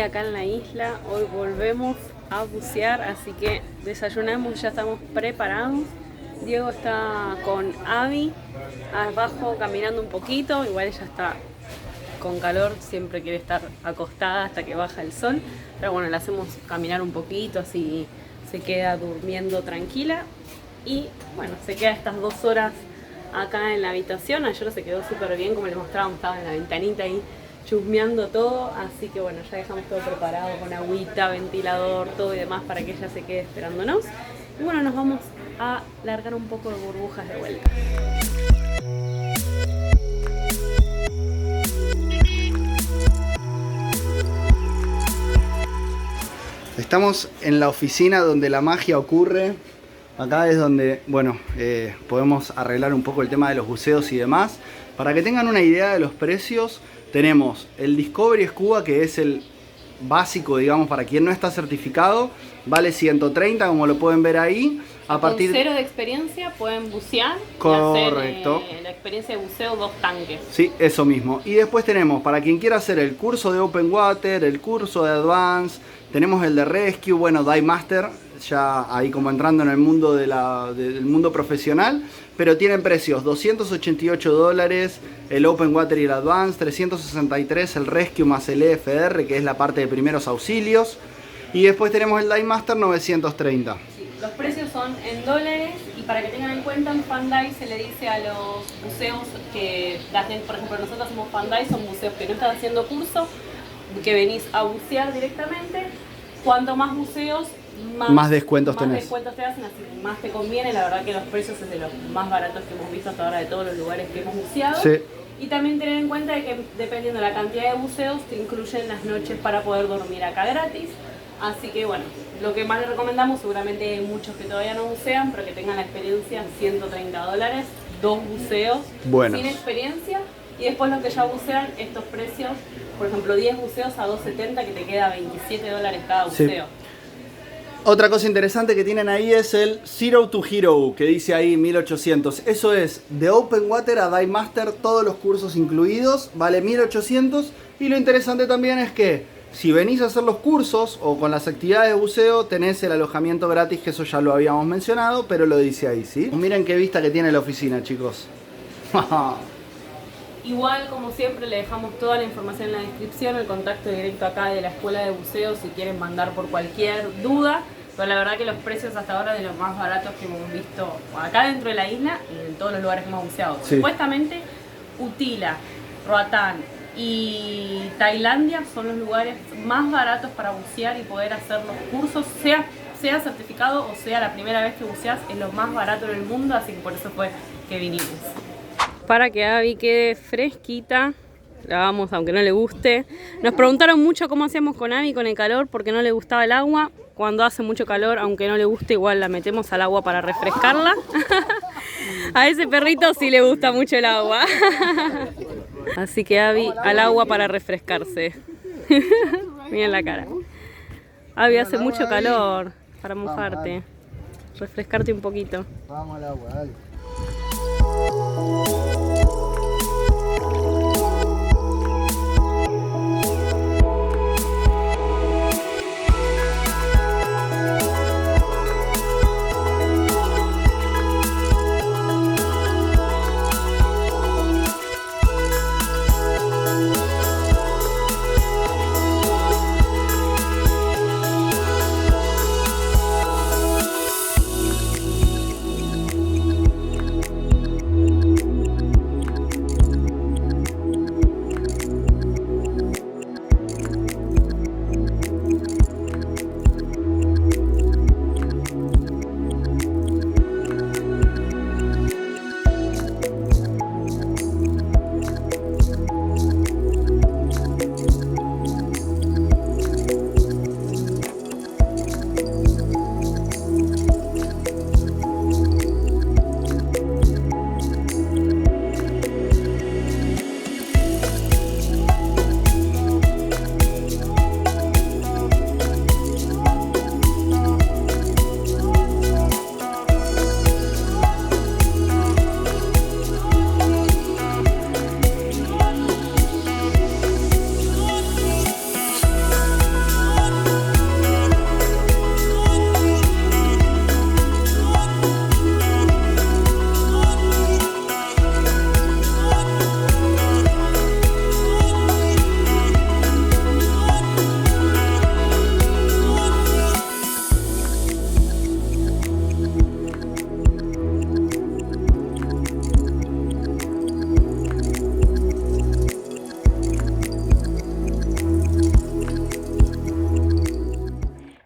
acá en la isla. Hoy volvemos a bucear, así que desayunamos, ya estamos preparados. Diego está con Abby abajo caminando un poquito, igual ella está con calor, siempre quiere estar acostada hasta que baja el sol, pero bueno, la hacemos caminar un poquito, así se queda durmiendo tranquila y bueno, se queda estas 2 horas acá en la habitación. Ayer se quedó súper bien, como les mostrábamos, estaba en la ventanita ahí chusmeando todo, así que bueno, ya dejamos todo preparado con agüita, ventilador, todo y demás para que ella se quede esperándonos. Y bueno, nos vamos a largar un poco de burbujas de vuelta. Estamos en la oficina donde la magia ocurre. Acá es donde, bueno, podemos arreglar un poco el tema de los buceos y demás. Para que tengan una idea de los precios, tenemos el Discovery Scuba, que es el básico, digamos, para quien no está certificado. Vale 130, como lo pueden ver ahí. A partir con 0 de experiencia pueden bucear. Correcto. Y hacer la experiencia de buceo 2 tanques. Sí, eso mismo. Y después tenemos, para quien quiera hacer el curso de Open Water, el curso de Advance, tenemos el de Rescue, bueno, Dive Master, ya ahí como entrando en el mundo del mundo profesional, pero tienen precios $288 el Open Water y el Advance, 363 el Rescue más el EFR, que es la parte de primeros auxilios, y después tenemos el Dive Master 930. Sí, los precios son en dólares, y para que tengan en cuenta, en Fan Dive se le dice a los buceos que la gente, por ejemplo, nosotros hacemos Fan Dive, son buceos que no están haciendo curso, que venís a bucear directamente. Cuanto más buceos, más descuentos tenés. Más descuentos te hacen, así que más te conviene. La verdad que los precios es de los más baratos que hemos visto hasta ahora de todos los lugares que hemos buceado. Sí. Y también tener en cuenta de que dependiendo de la cantidad de buceos te incluyen las noches para poder dormir acá gratis. Así que bueno, lo que más les recomendamos, seguramente hay muchos que todavía no bucean, pero que tengan la experiencia, $130, 2 buceos sin experiencia. Y después los que ya bucean, estos precios, por ejemplo 10 buceos a $270, que te queda $27 cada buceo. Sí. Otra cosa interesante que tienen ahí es el Zero to Hero, que dice ahí 1800. Eso es de Open Water a Dive Master, todos los cursos incluidos, vale 1800. Y lo interesante también es que si venís a hacer los cursos o con las actividades de buceo, tenés el alojamiento gratis, que eso ya lo habíamos mencionado, pero lo dice ahí, ¿sí? Miren qué vista que tiene la oficina, chicos. Igual, como siempre, le dejamos toda la información en la descripción, el contacto directo acá de la escuela de buceo si quieren mandar por cualquier duda. Pero la verdad que los precios hasta ahora de los más baratos que hemos visto acá dentro de la isla y en todos los lugares que hemos buceado. Sí. Supuestamente Utila, Roatán y Tailandia son los lugares más baratos para bucear y poder hacer los cursos, sea certificado o sea la primera vez que buceas, es lo más barato del mundo, así que por eso fue que vinimos. Para que Abby quede fresquita, la vamos aunque no le guste. Nos preguntaron mucho cómo hacíamos con Abby con el calor, porque no le gustaba el agua. Cuando hace mucho calor, aunque no le guste, igual la metemos al agua para refrescarla. A ese perrito sí le gusta mucho el agua. Así que Abby al agua para refrescarse. Miren la cara. Abby, hace mucho calor para mojarte, refrescarte un poquito. Vamos al agua, dale.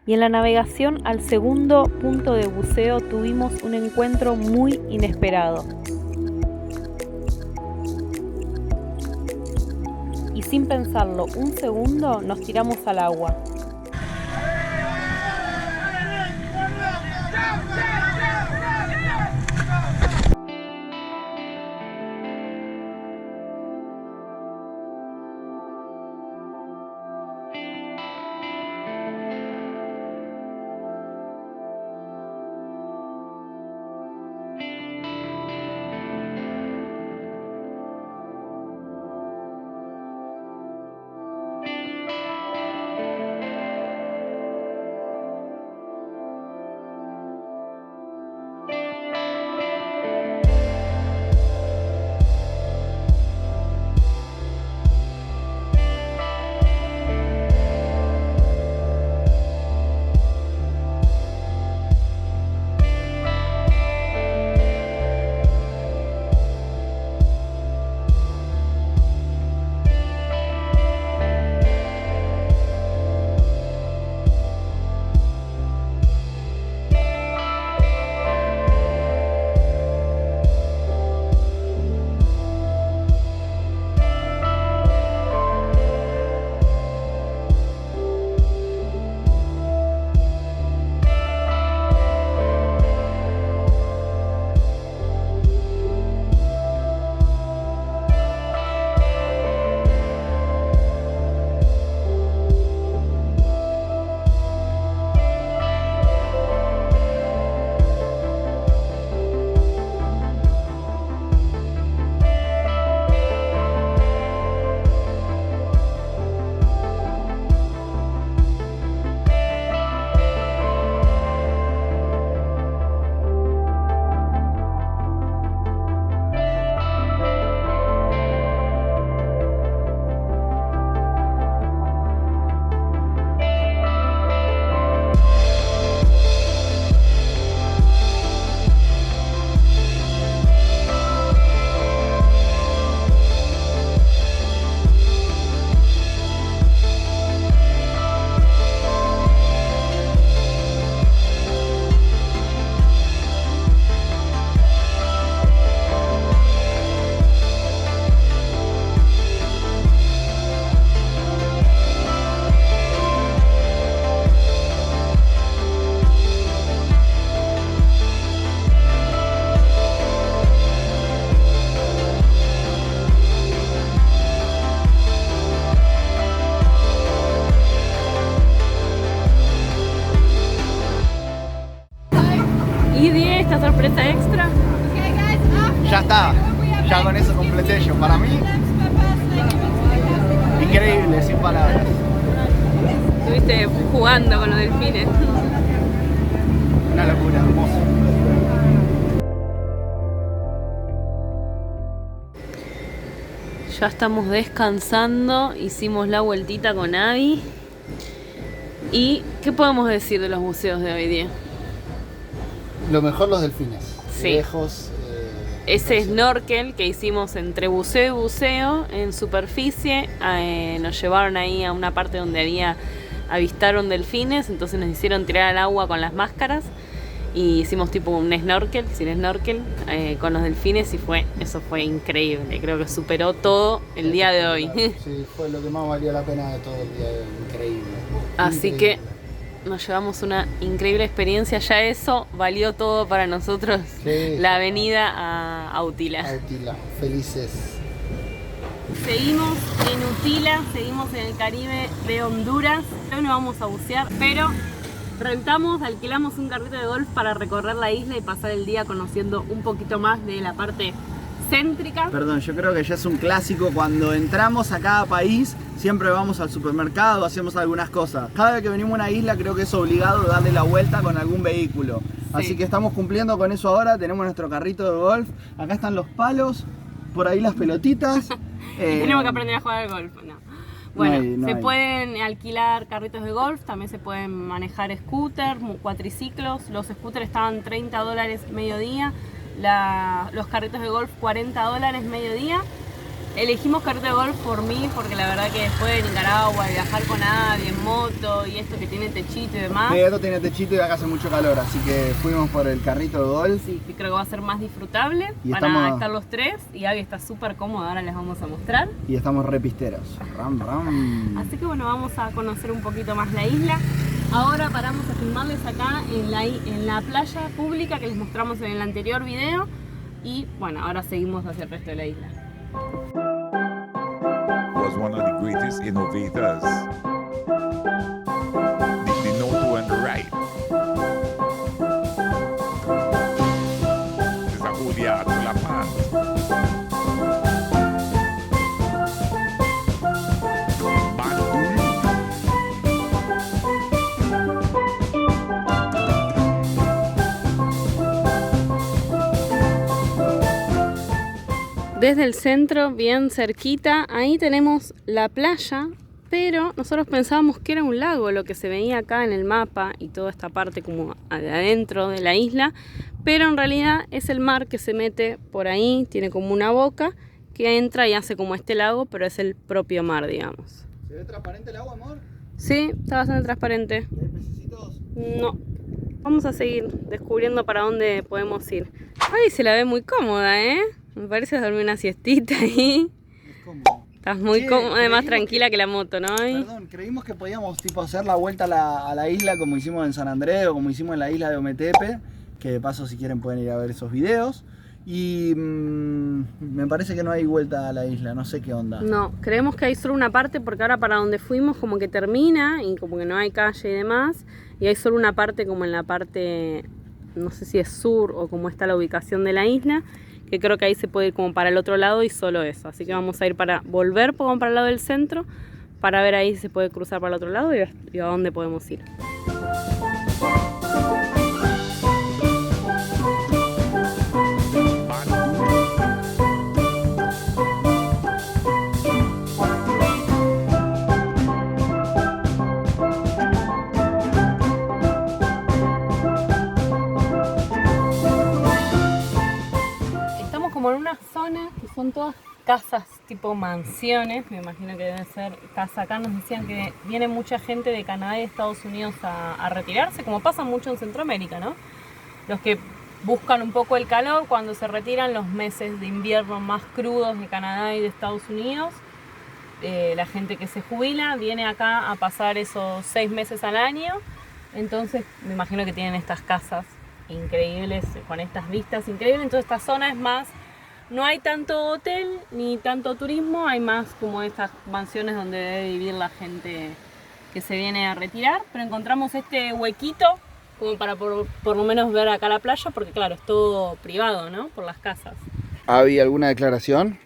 y en la navegación al segundo punto de buceo tuvimos un encuentro muy inesperado. Y sin pensarlo un segundo nos tiramos al agua. esta sorpresa extra. Ya está, ya con eso completé yo. Para mí, increíble, sin palabras. Estuviste jugando con los delfines. Una locura, hermoso. Ya estamos descansando, hicimos la vueltita con Abby. ¿Y qué podemos decir de los buceos de hoy día? Lo mejor, los delfines. Sí. Lejos. Ese snorkel que hicimos entre buceo y buceo en superficie, nos llevaron ahí a una parte donde avistaron delfines, entonces nos hicieron tirar al agua con las máscaras y hicimos tipo un snorkel, sin snorkel, con los delfines y eso fue increíble. Creo que superó todo el día de hoy. Sí, fue lo que más valió la pena de todo el día de hoy. Increíble. Así que nos llevamos una increíble experiencia, ya eso valió todo para nosotros, sí. La avenida a Utila. Utila, felices. Seguimos en Utila, seguimos en el Caribe de Honduras. Hoy no vamos a bucear, pero alquilamos un carrito de golf para recorrer la isla y pasar el día conociendo un poquito más de la parte céntrica. Perdón, yo creo que ya es un clásico cuando entramos a cada país. Siempre vamos al supermercado, hacemos algunas cosas. Cada vez que venimos a una isla creo que es obligado darle la vuelta con algún vehículo. Sí. Así que estamos cumpliendo con eso ahora. Tenemos nuestro carrito de golf. Acá están los palos, por ahí las pelotitas. Tenemos que aprender a jugar al golf. No. Bueno, se pueden alquilar carritos de golf, también se pueden manejar scooters, cuatriciclos. Los scooters estaban $30 mediodía, los carritos de golf $40 mediodía. Elegimos carrito de golf por mí, porque la verdad que después de Nicaragua, viajar con nadie en moto y esto que tiene techito y demás. Sí, esto tiene techito y acá hace mucho calor, así que fuimos por el carrito de golf. Sí, que creo que va a ser más disfrutable. Y van a estar los tres y Abby está súper cómoda, ahora les vamos a mostrar. Y estamos re pisteros. Ram, ram. Así que bueno, vamos a conocer un poquito más la isla. Ahora paramos a filmarles acá en la playa pública que les mostramos en el anterior video. Y bueno, ahora seguimos hacia el resto de la isla. Was one of the greatest innovators. The know to and the right. It's a whole yard full of fans. Desde el centro, bien cerquita, ahí tenemos la playa, pero nosotros pensábamos que era un lago lo que se veía acá en el mapa y toda esta parte como adentro de la isla, pero en realidad es el mar que se mete por ahí, tiene como una boca que entra y hace como este lago, pero es el propio mar, digamos. ¿Se ve transparente el agua, amor? Sí, está bastante transparente. ¿Y hay pececitos? No. Vamos a seguir descubriendo para dónde podemos ir. Ay, se la ve muy cómoda, ¿eh? Me parece dormir una siestita ahí. Es cómodo. Estás muy cómoda, además tranquila que la moto, ¿no? Perdón, creímos que podíamos tipo hacer la vuelta a la isla como hicimos en San Andrés o como hicimos en la isla de Ometepe, que de paso si quieren pueden ir a ver esos videos. Y me parece que no hay vuelta a la isla, no sé qué onda. No, creemos que hay solo una parte porque ahora para donde fuimos como que termina y como que no hay calle y demás. Y hay solo una parte como en la parte, no sé si es sur o cómo está la ubicación de la isla, que creo que ahí se puede ir como para el otro lado y solo eso. Así que vamos a ir para volver como para el lado del centro, para ver ahí si se puede cruzar para el otro lado y a dónde podemos ir. Como en una zona que son todas casas tipo mansiones, me imagino que deben ser casas. Acá nos decían que viene mucha gente de Canadá y de Estados Unidos a retirarse, como pasa mucho en Centroamérica, ¿no? Los que buscan un poco el calor cuando se retiran los meses de invierno más crudos de Canadá y de Estados Unidos. La gente que se jubila viene acá a pasar esos 6 meses al año, entonces me imagino que tienen estas casas increíbles, con estas vistas increíbles. Entonces esta zona es más, no hay tanto hotel ni tanto turismo, hay más como estas mansiones donde debe vivir la gente que se viene a retirar, pero encontramos este huequito como para por lo menos ver acá la playa, porque claro, es todo privado, ¿no? Por las casas. ¿Había alguna declaración?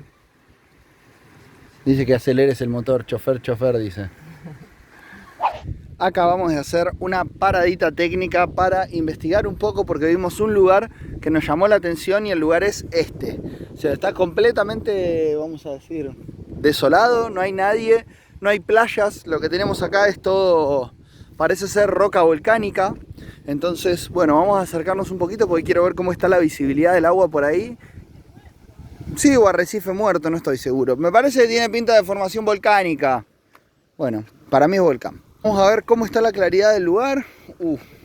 Dice que aceleres el motor, chofer, dice. Acabamos de hacer una paradita técnica para investigar un poco porque vimos un lugar que nos llamó la atención y el lugar es este. O sea, está completamente, vamos a decir, desolado, no hay nadie, no hay playas, lo que tenemos acá es todo, parece ser roca volcánica. Entonces, bueno, vamos a acercarnos un poquito porque quiero ver cómo está la visibilidad del agua por ahí. Sí, o arrecife muerto, no estoy seguro. Me parece que tiene pinta de formación volcánica. Bueno, para mí es volcán. Vamos a ver cómo está la claridad del lugar.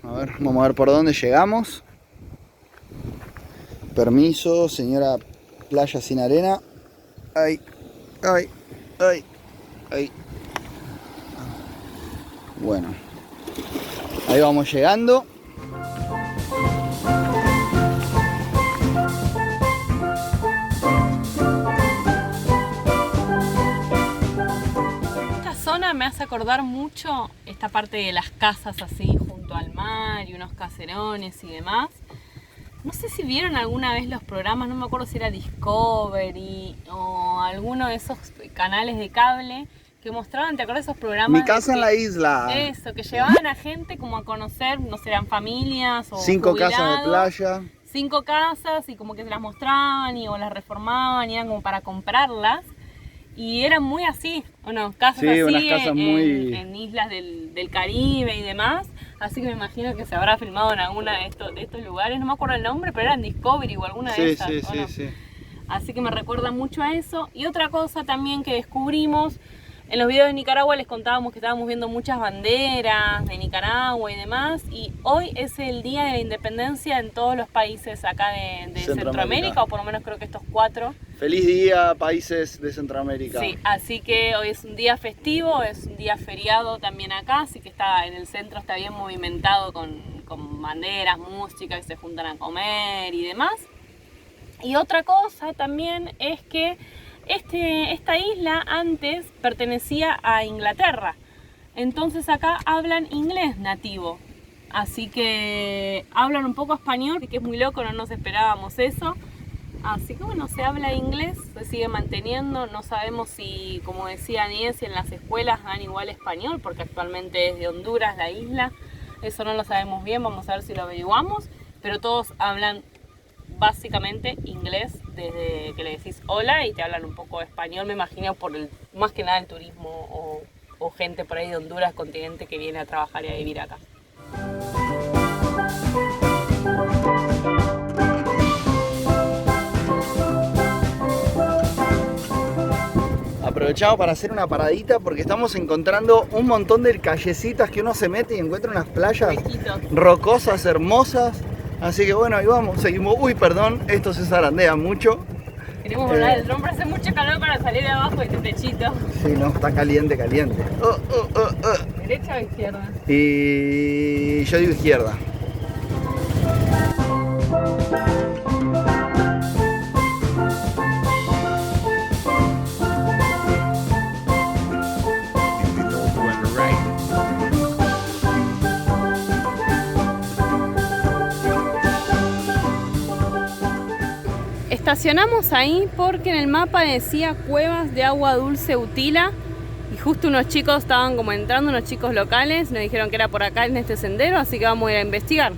A ver, vamos a ver por dónde llegamos. Permiso, señora playa sin arena. Ay. Bueno, ahí vamos llegando. Me hace acordar mucho esta parte de las casas así junto al mar y unos caserones y demás. No sé si vieron alguna vez los programas, no me acuerdo si era Discovery o alguno de esos canales de cable que mostraban, ¿te acuerdas de esos programas? Mi casa en la isla. Eso, que llevaban a gente como a conocer, no sé, eran familias o 5 casas de playa. 5 casas y como que se las mostraban o las reformaban y eran como para comprarlas. Y eran muy así, ¿o no? Casas sí, así unas casas muy... en islas del Caribe y demás. Así que me imagino que se habrá filmado en alguna de estos lugares. No me acuerdo el nombre, pero eran Discovery o alguna de esas. Sí. Así que me recuerda mucho a eso. Y otra cosa también que descubrimos, en los videos de Nicaragua les contábamos que estábamos viendo muchas banderas de Nicaragua y demás. Y hoy es el día de la independencia en todos los países acá de Centroamérica, o por lo menos creo que estos 4. Feliz día, países de Centroamérica. Sí, así que hoy es un día festivo, es un día feriado también acá, así que está en el centro, está bien movimentado con banderas, música, que se juntan a comer y demás. Y otra cosa también es que esta isla antes pertenecía a Inglaterra, entonces acá hablan inglés nativo, así que hablan un poco español, que es muy loco, no nos esperábamos eso. Así que bueno, se habla inglés, se sigue manteniendo, no sabemos si, como decía Anies, si en las escuelas dan igual español, porque actualmente es de Honduras la isla, eso no lo sabemos bien, vamos a ver si lo averiguamos, pero todos hablan básicamente inglés desde que le decís hola y te hablan un poco de español, me imagino por más que nada el turismo o gente por ahí de Honduras, continente, que viene a trabajar y a vivir acá. Aprovechamos para hacer una paradita porque estamos encontrando un montón de callecitas que uno se mete y encuentra unas playas rocosas, hermosas. Así que bueno, ahí vamos, seguimos. Uy, perdón, esto se zarandea mucho. Queremos volar el dron, pero hace mucho calor para salir de abajo de este techito. Sí, no, está caliente. ¿Derecha o izquierda? Y yo digo izquierda. Estacionamos ahí porque en el mapa decía Cuevas de Agua Dulce Utila y justo unos chicos estaban como entrando, unos chicos locales, nos dijeron que era por acá en este sendero, así que vamos a ir a investigar.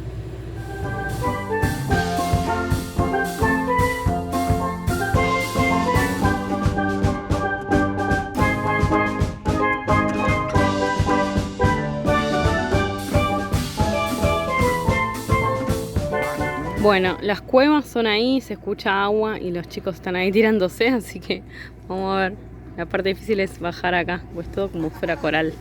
Bueno, las cuevas son ahí, se escucha agua y los chicos están ahí tirándose, así que vamos a ver. La parte difícil es bajar acá, pues todo como fuera coral.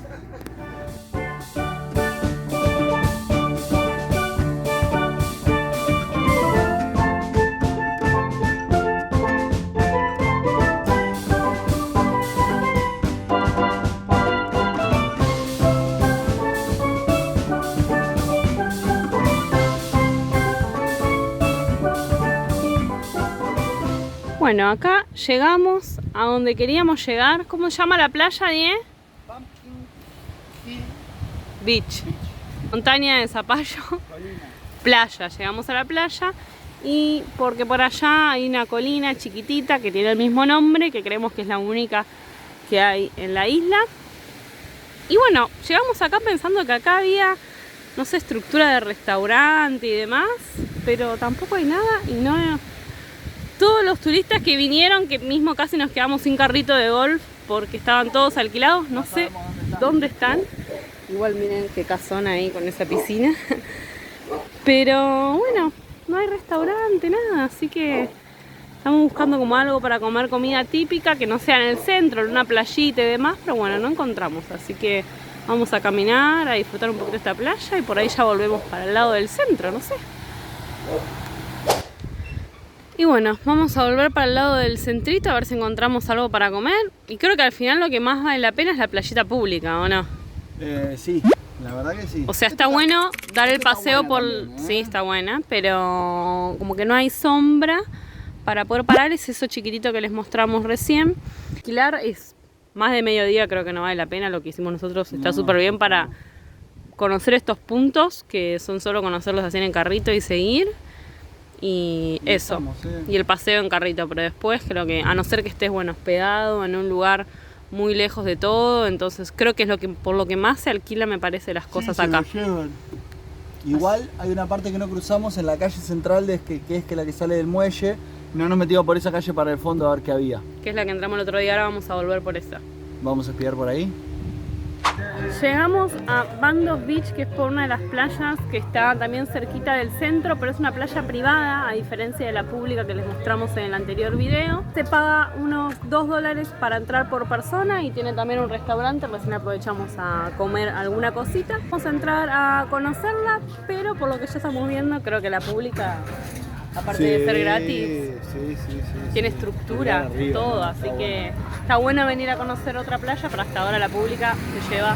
Bueno, acá llegamos a donde queríamos llegar. ¿Cómo se llama la playa, Die? Beach. Montaña de Zapallo. Playa. Llegamos a la playa y porque por allá hay una colina chiquitita que tiene el mismo nombre, que creemos que es la única que hay en la isla. Y bueno, llegamos acá pensando que acá había, no sé, estructura de restaurante y demás, pero tampoco hay nada y no... Todos los turistas que vinieron, que mismo casi nos quedamos sin carrito de golf porque estaban todos alquilados, no sé dónde están. Igual miren qué casón ahí con esa piscina. Pero bueno, no hay restaurante, nada, así que estamos buscando como algo para comer comida típica que no sea en el centro, en una playita y demás, pero bueno, no encontramos, así que vamos a caminar, a disfrutar un poquito de esta playa y por ahí ya volvemos para el lado del centro, no sé. Y bueno, vamos a volver para el lado del centrito a ver si encontramos algo para comer. Y creo que al final lo que más vale la pena es la playita pública, ¿o no? Sí, la verdad que sí. O sea, está bueno dar el paseo por... Sí, está buena, pero como que no hay sombra para poder parar. Es eso chiquitito que les mostramos recién. Alquilar es más de mediodía, creo que no vale la pena. Lo que hicimos nosotros está súper bien para conocer estos puntos, que son solo conocerlos así en carrito y seguir. Y eso, y el paseo en carrito, pero después creo que, a no ser que estés bueno hospedado en un lugar muy lejos de todo, entonces creo que es por lo que más se alquila, me parece, las cosas acá. Igual hay una parte que no cruzamos en la calle central, que es la que sale del muelle. No nos metimos por esa calle para el fondo a ver qué había. Que es la que entramos el otro día, ahora vamos a volver por esa. ¿Vamos a espiar por ahí? Llegamos a Bandos Beach, que es por una de las playas que está también cerquita del centro, pero es una playa privada, a diferencia de la pública que les mostramos en el anterior video. Se paga unos $2 para entrar por persona y tiene también un restaurante, recién aprovechamos a comer alguna cosita. Vamos a entrar a conocerla, pero por lo que ya estamos viendo, creo que la pública, aparte de ser gratis, tiene estructura, todo, así que está bueno venir a conocer otra playa, pero hasta ahora la pública se lleva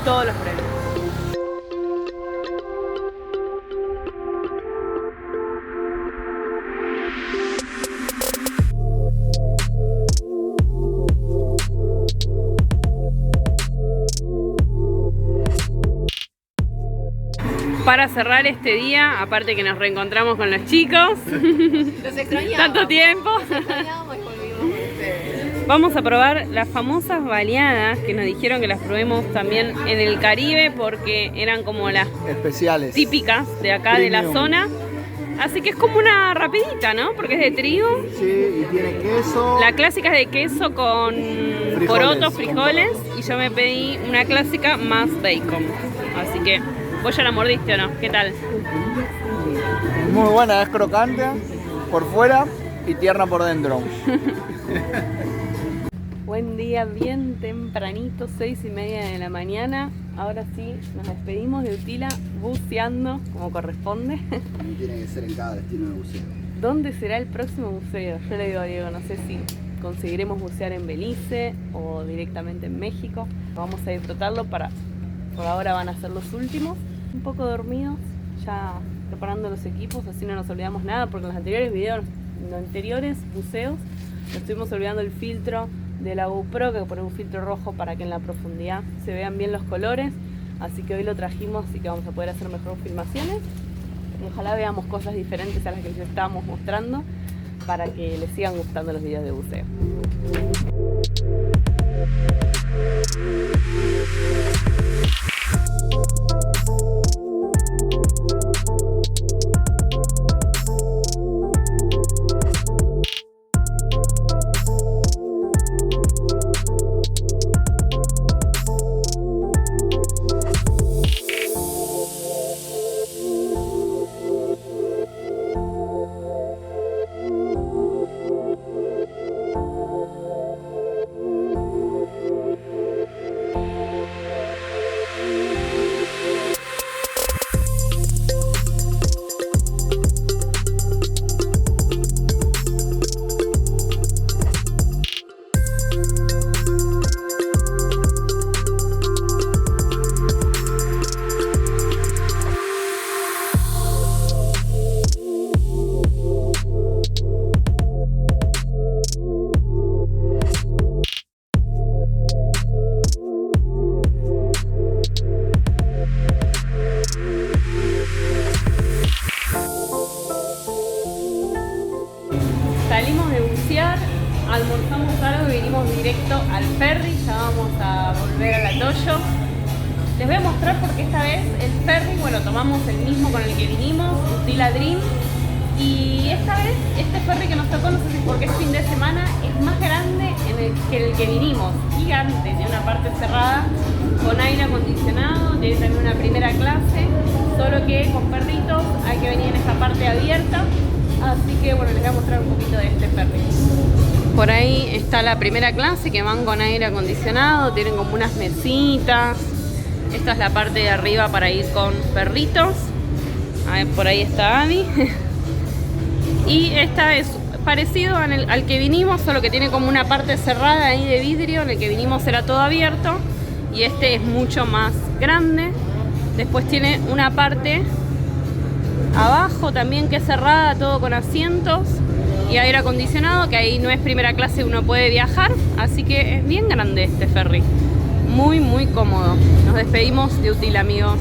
todos los premios. Para cerrar este día, aparte que nos reencontramos con los chicos, Los extrañamos. tanto tiempo, Los extrañamos y volvimos con ustedes. vamos a probar las famosas baleadas que nos dijeron que las probemos también en el Caribe porque eran como las Especiales. típicas de acá de la Premium. zona. Así que es como una rapidita, ¿no? Porque es de trigo. Sí, y tiene queso. La clásica es de queso con porotos, frijoles. Y yo me pedí una clásica más bacon. Así que, ¿vos ya la mordiste o no? ¿Qué tal? Muy buena, es crocante por fuera y tierna por dentro. Buen día, bien tempranito, 6:30 de la mañana. Ahora sí, nos despedimos de Utila buceando como corresponde. Tiene que ser en cada destino de buceo. ¿Dónde será el próximo buceo? Yo le digo a Diego, no sé si conseguiremos bucear en Belice o directamente en México. Vamos a disfrutarlo por ahora van a ser los últimos. Un poco dormidos, ya preparando los equipos, así no nos olvidamos nada, porque en los anteriores videos, en los anteriores buceos, nos estuvimos olvidando el filtro de la GoPro, que pone un filtro rojo para que en la profundidad se vean bien los colores. Así que hoy lo trajimos y que vamos a poder hacer mejores filmaciones. Y ojalá veamos cosas diferentes a las que les estábamos mostrando para que les sigan gustando los videos de buceo. Salimos de bucear, almorzamos algo y vinimos directo al ferry. Ya vamos a volver al Atoyo. Les voy a mostrar porque esta vez el ferry, bueno, tomamos el mismo con el que vinimos, Utila Dream. Y esta vez, este ferry que nos tocó, no sé si porque es fin de semana, es más grande que el que vinimos. Gigante, tiene una parte cerrada con aire acondicionado, tiene también una primera clase, solo que con perritos hay que venir en esta parte abierta. Así que bueno, les voy a mostrar un poquito de este ferry. Por ahí está la primera clase que van con aire acondicionado, tienen como unas mesitas. Esta es la parte de arriba para ir con perritos. A ver, por ahí está Abby. Y esta es parecido al que vinimos, solo que tiene como una parte cerrada ahí de vidrio. En el que vinimos era todo abierto y este es mucho más grande. Después tiene una parte abajo también que es cerrada, todo con asientos y aire acondicionado, que ahí no es primera clase, uno puede viajar. Así que es bien grande este ferry, muy muy cómodo. Nos despedimos de Utila, amigos.